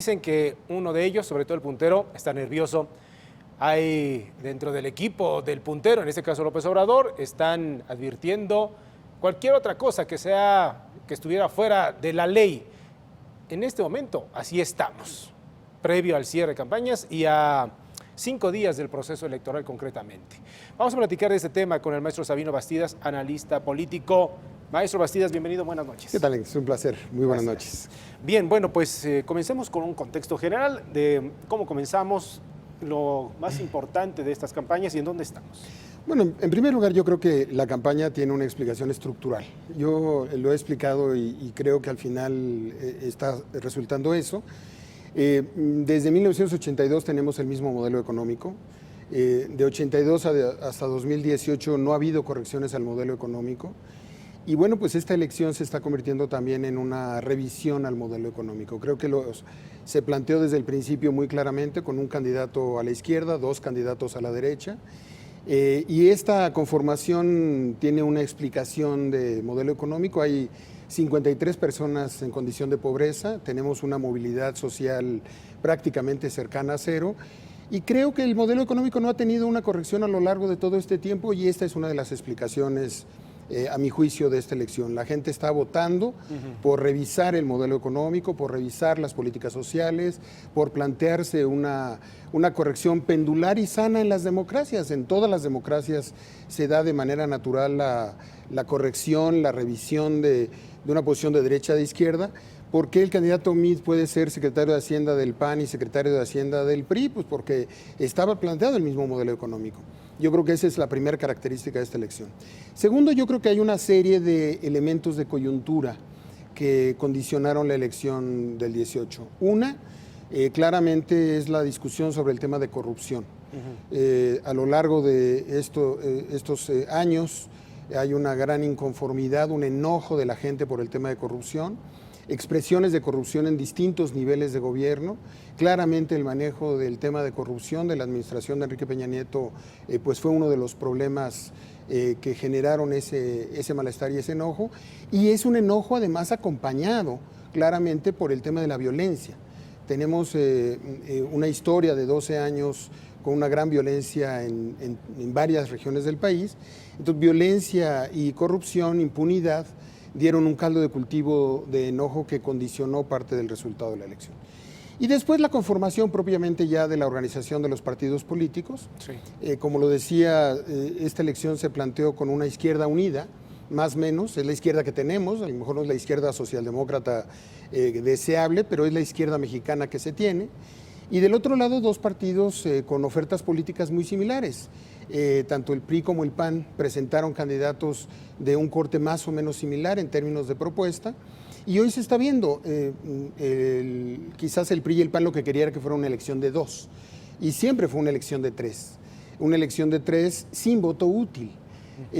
Dicen que uno de ellos, sobre todo el puntero, está nervioso. Hay dentro del equipo del puntero, en este caso López Obrador, están advirtiendo cualquier otra cosa que estuviera fuera de la ley. En este momento, así estamos, previo al cierre de campañas y a 5 días del proceso electoral concretamente. Vamos a platicar de este tema con el maestro Sabino Bastidas, analista político. Maestro Bastidas, bienvenido, buenas noches. ¿Qué tal? Es un placer, muy buenas noches. Bien, bueno, pues comencemos con un contexto general de cómo comenzamos, lo más importante de estas campañas y en dónde estamos. Bueno, en primer lugar, yo creo que la campaña tiene una explicación estructural. Yo lo he explicado y creo que al final está resultando eso. Desde 1982 tenemos el mismo modelo económico. De 82 hasta 2018 no ha habido correcciones al modelo económico. Y bueno, pues esta elección se está convirtiendo también en una revisión al modelo económico. Creo que se planteó desde el principio muy claramente con un candidato a la izquierda, 2 candidatos a la derecha. Y esta conformación tiene una explicación de modelo económico. Hay 53 personas en condición de pobreza, tenemos una movilidad social prácticamente cercana a cero. Y creo que el modelo económico no ha tenido una corrección a lo largo de todo este tiempo y esta es una de las explicaciones a mi juicio de esta elección. La gente está votando por revisar el modelo económico, por revisar las políticas sociales, por plantearse una corrección pendular y sana en las democracias. En todas las democracias se da de manera natural la corrección, la revisión de una posición de derecha a de izquierda. ¿Por qué el candidato Meade puede ser secretario de Hacienda del PAN y secretario de Hacienda del PRI? Pues porque estaba planteado el mismo modelo económico. Yo creo que esa es la primera característica de esta elección. Segundo, yo creo que hay una serie de elementos de coyuntura que condicionaron la elección del 18. Una, claramente es la discusión sobre el tema de corrupción. A lo largo de estos años hay una gran inconformidad, un enojo de la gente por el tema de corrupción, expresiones de corrupción en distintos niveles de gobierno. Claramente el manejo del tema de corrupción de la administración de Enrique Peña Nieto pues fue uno de los problemas que generaron ese malestar y ese enojo. Y es un enojo además acompañado claramente por el tema de la violencia. Tenemos una historia de 12 años con una gran violencia en varias regiones del país. Entonces, violencia y corrupción, impunidad, dieron un caldo de cultivo de enojo que condicionó parte del resultado de la elección. Y después la conformación propiamente ya de la organización de los partidos políticos. Sí. Como lo decía, esta elección se planteó con una izquierda unida, más o menos, es la izquierda que tenemos, a lo mejor no es la izquierda socialdemócrata deseable, pero es la izquierda mexicana que se tiene. Y del otro lado, 2 partidos con ofertas políticas muy similares. Tanto el PRI como el PAN presentaron candidatos de un corte más o menos similar en términos de propuesta. Y hoy se está viendo, quizás el PRI y el PAN lo que quería era que fuera una elección de 2. Y siempre fue una elección de 3. Una elección de 3 sin voto útil.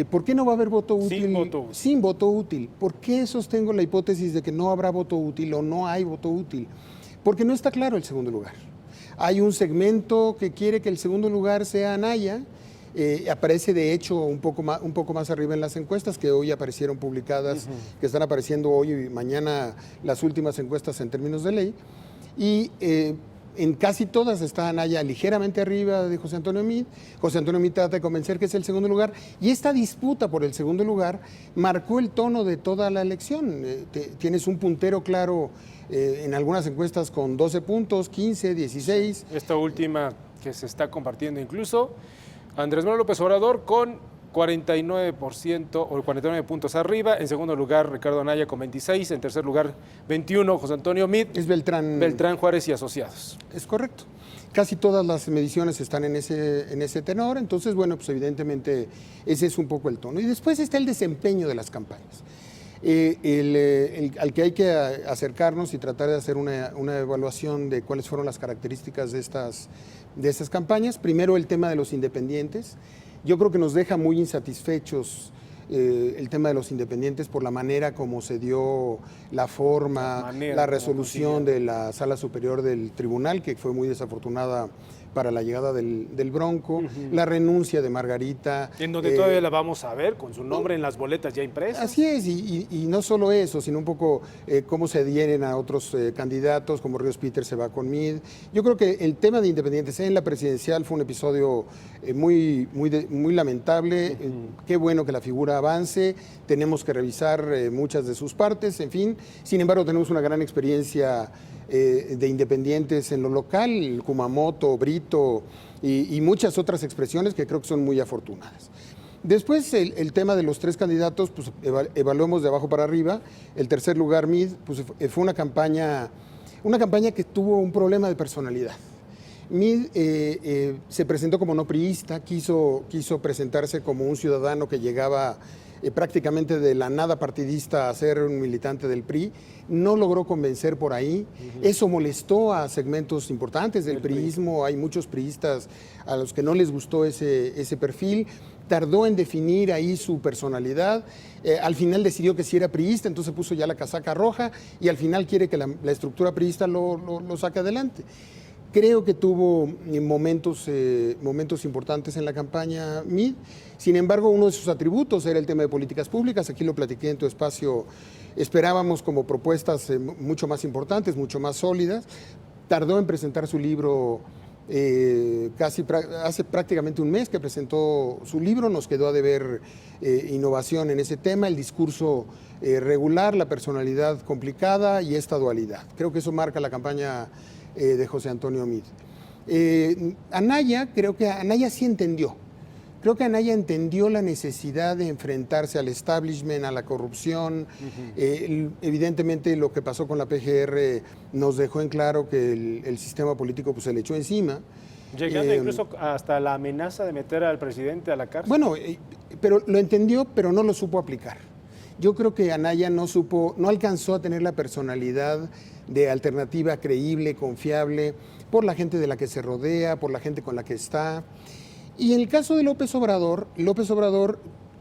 ¿Por qué no va a haber voto útil? Sin voto útil. ¿Por qué sostengo la hipótesis de que no habrá voto útil o no hay voto útil? Porque no está claro el segundo lugar. Hay un segmento que quiere que el segundo lugar sea Anaya. Aparece de hecho un poco más arriba en las encuestas que hoy aparecieron publicadas, que están apareciendo hoy y mañana las últimas encuestas en términos de ley. Y en casi todas está Anaya ligeramente arriba de José Antonio Meade. José Antonio Meade trata de convencer que es el segundo lugar. Y esta disputa por el segundo lugar marcó el tono de toda la elección. Tienes un puntero claro en algunas encuestas con 12 puntos, 15, 16. Esta última que se está compartiendo incluso, Andrés Manuel López Obrador con 49% o 49 puntos arriba. En segundo lugar, Ricardo Anaya con 26. En tercer lugar, 21, José Antonio Meade. Es Beltrán Juárez y Asociados. Es correcto. Casi todas las mediciones están en ese tenor. Entonces, bueno, pues evidentemente ese es un poco el tono. Y después está el desempeño de las campañas. Al que hay que acercarnos y tratar de hacer una evaluación de cuáles fueron las características de estas campañas. Primero, el tema de los independientes. Yo creo que nos deja muy insatisfechos el tema de los independientes por la manera como se dio la forma, la resolución de la Sala Superior del Tribunal, que fue muy desafortunada para la llegada del Bronco, la renuncia de Margarita. En donde todavía la vamos a ver con su nombre en las boletas ya impresas. Así es, y no solo eso, sino un poco cómo se adhieren a otros candidatos, como Ríos Peter se va con Mid. Yo creo que el tema de independientes en la presidencial fue un episodio muy lamentable. Qué bueno que la figura avance, tenemos que revisar muchas de sus partes, en fin. Sin embargo, tenemos una gran experiencia de independientes en lo local, Kumamoto, Brito y muchas otras expresiones que creo que son muy afortunadas. Después el tema de los tres candidatos, pues evaluamos de abajo para arriba. El tercer lugar, Mid, pues fue una campaña que tuvo un problema de personalidad. Mid se presentó como no priista, quiso presentarse como un ciudadano que llegaba prácticamente de la nada partidista a ser un militante del PRI, no logró convencer por ahí. Eso molestó a segmentos importantes del priismo, hay muchos priistas a los que no les gustó ese perfil, tardó en definir ahí su personalidad, al final decidió que sí era priista, entonces puso ya la casaca roja y al final quiere que la estructura priista lo saque adelante. Creo que tuvo momentos importantes en la campaña Mid. Sin embargo, uno de sus atributos era el tema de políticas públicas. Aquí lo platiqué en tu espacio. Esperábamos como propuestas mucho más importantes, mucho más sólidas. Tardó en presentar su libro hace prácticamente un mes que presentó su libro. Nos quedó a deber innovación en ese tema, el discurso regular, la personalidad complicada y esta dualidad. Creo que eso marca la campaña de José Antonio Mid. Anaya, creo que Anaya sí entendió. Creo que Anaya entendió la necesidad de enfrentarse al establishment, a la corrupción. Evidentemente lo que pasó con la PGR nos dejó en claro que el sistema político pues, se le echó encima. Llegando incluso hasta la amenaza de meter al presidente a la cárcel. Bueno, pero lo entendió, pero no lo supo aplicar. Yo creo que Anaya no alcanzó a tener la personalidad de alternativa creíble, confiable, por la gente de la que se rodea, por la gente con la que está. Y en el caso de López Obrador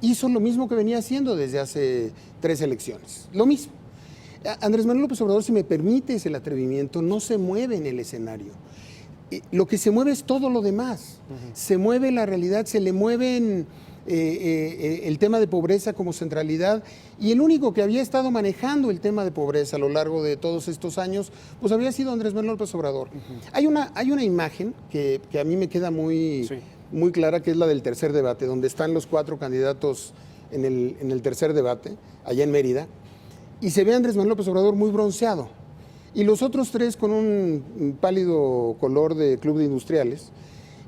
hizo lo mismo que venía haciendo desde hace 3 elecciones, lo mismo. Andrés Manuel López Obrador, si me permites el atrevimiento, no se mueve en el escenario. Lo que se mueve es todo lo demás. Se mueve la realidad, se le mueven el tema de pobreza como centralidad, y el único que había estado manejando el tema de pobreza a lo largo de todos estos años, pues había sido Andrés Manuel López Obrador. Hay una imagen que a mí me queda muy clara, que es la del tercer debate, donde están los 4 candidatos en el tercer debate, allá en Mérida, y se ve a Andrés Manuel López Obrador muy bronceado, y los otros 3 con un pálido color de Club de Industriales.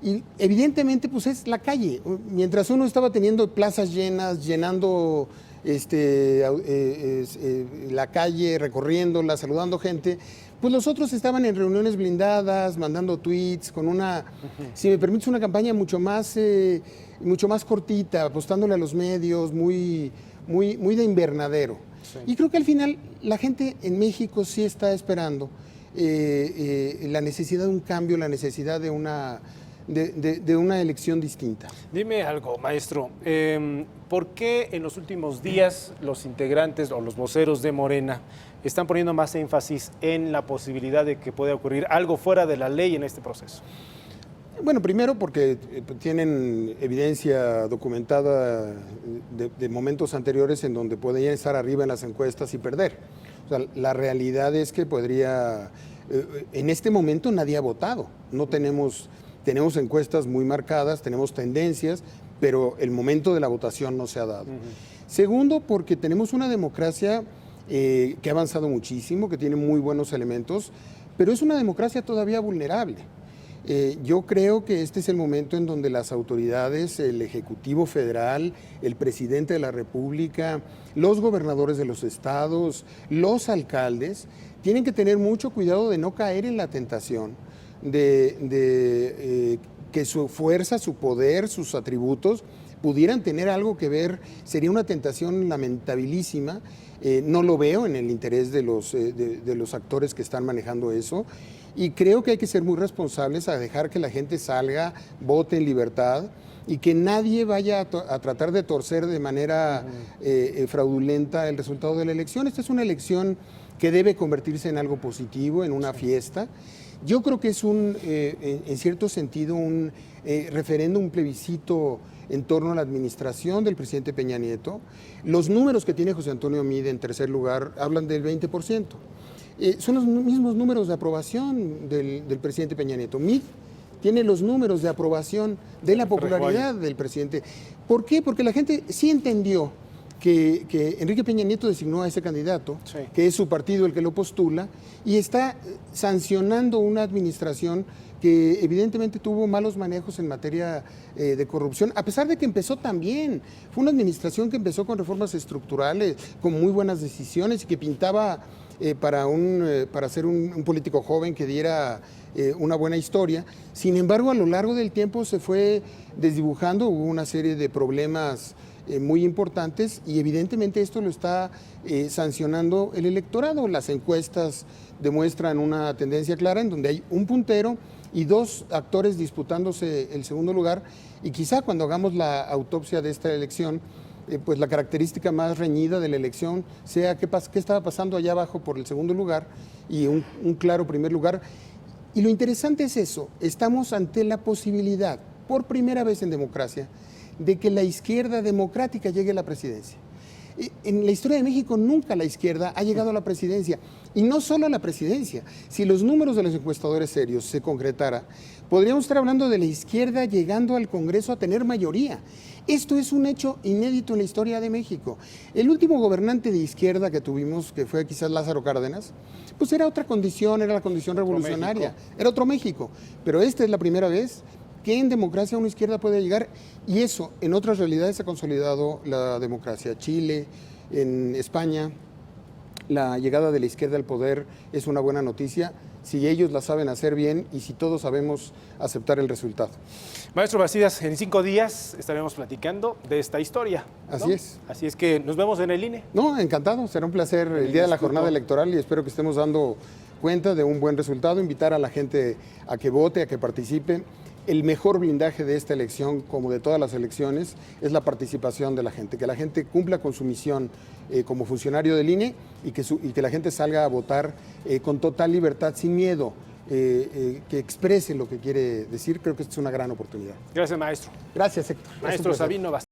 Y evidentemente pues es la calle. Mientras uno estaba teniendo plazas llenas, llenando la calle, recorriéndola, saludando gente, pues los otros estaban en reuniones blindadas, mandando tweets, con si me permites, una campaña mucho más cortita, apostándole a los medios, muy de invernadero. Sí. Y creo que al final la gente en México sí está esperando la necesidad de un cambio, la necesidad de una elección distinta. Dime algo, maestro. ¿Por qué en los últimos días los integrantes o los voceros de Morena están poniendo más énfasis en la posibilidad de que pueda ocurrir algo fuera de la ley en este proceso? Bueno, primero porque tienen evidencia documentada de momentos anteriores en donde podían estar arriba en las encuestas y perder. O sea, la realidad es que en este momento nadie ha votado. No tenemos encuestas muy marcadas, tenemos tendencias, pero el momento de la votación no se ha dado. Segundo, porque tenemos una democracia que ha avanzado muchísimo, que tiene muy buenos elementos, pero es una democracia todavía vulnerable. Yo creo que este es el momento en donde las autoridades, el Ejecutivo Federal, el Presidente de la República, los gobernadores de los estados, los alcaldes, tienen que tener mucho cuidado de no caer en la tentación de que su fuerza, su poder, sus atributos pudieran tener algo que ver. Sería una tentación lamentabilísima. No lo veo en el interés de los actores que están manejando eso, y creo que hay que ser muy responsables a dejar que la gente salga, vote en libertad. y que nadie vaya a tratar de torcer de manera fraudulenta el resultado de la elección. Esta es una elección que debe convertirse en algo positivo, en una fiesta. Yo creo que es en cierto sentido, un referéndum, un plebiscito en torno a la administración del presidente Peña Nieto. Los números que tiene José Antonio Meade en tercer lugar hablan del 20%. Son los mismos números de aprobación del presidente Peña Nieto. Meade tiene los números de aprobación de la popularidad del presidente. ¿Por qué? Porque la gente sí entendió que Enrique Peña Nieto designó a ese candidato, sí, que es su partido el que lo postula, y está sancionando una administración que evidentemente tuvo malos manejos en materia de corrupción, a pesar de que empezó tan bien. Fue una administración que empezó con reformas estructurales, con muy buenas decisiones y que pintaba para ser un político joven que diera una buena historia. Sin embargo, a lo largo del tiempo se fue desdibujando, hubo una serie de problemas muy importantes y evidentemente esto lo está sancionando el electorado. Las encuestas demuestran una tendencia clara en donde hay un puntero y dos actores disputándose el segundo lugar, y quizá cuando hagamos la autopsia de esta elección, pues la característica más reñida de la elección sea qué estaba pasando allá abajo por el segundo lugar y un claro primer lugar. Y lo interesante es eso, estamos ante la posibilidad, por primera vez en democracia, de que la izquierda democrática llegue a la presidencia. En la historia de México nunca la izquierda ha llegado a la presidencia, y no solo a la presidencia. Si los números de los encuestadores serios se concretara, podríamos estar hablando de la izquierda llegando al Congreso a tener mayoría. Esto es un hecho inédito en la historia de México. El último gobernante de izquierda que tuvimos, que fue quizás Lázaro Cárdenas, pues era otra condición, era la condición revolucionaria, era otro México, pero esta es la primera vez que en democracia una izquierda puede llegar, y eso en otras realidades ha consolidado la democracia. Chile, en España, la llegada de la izquierda al poder es una buena noticia si ellos la saben hacer bien y si todos sabemos aceptar el resultado. Maestro Bastidas, en 5 días estaremos platicando de esta historia, ¿no? Así es. Así es que nos vemos en el INE. No, encantado, será un placer el día de la jornada electoral y espero que estemos dando cuenta de un buen resultado, invitar a la gente a que vote, a que participe. El mejor blindaje de esta elección, como de todas las elecciones, es la participación de la gente, que la gente cumpla con su misión como funcionario del INE y que la gente salga a votar con total libertad, sin miedo, que exprese lo que quiere decir. Creo que esta es una gran oportunidad. Gracias, maestro. Gracias, Héctor. Maestro Sabino Bastidas.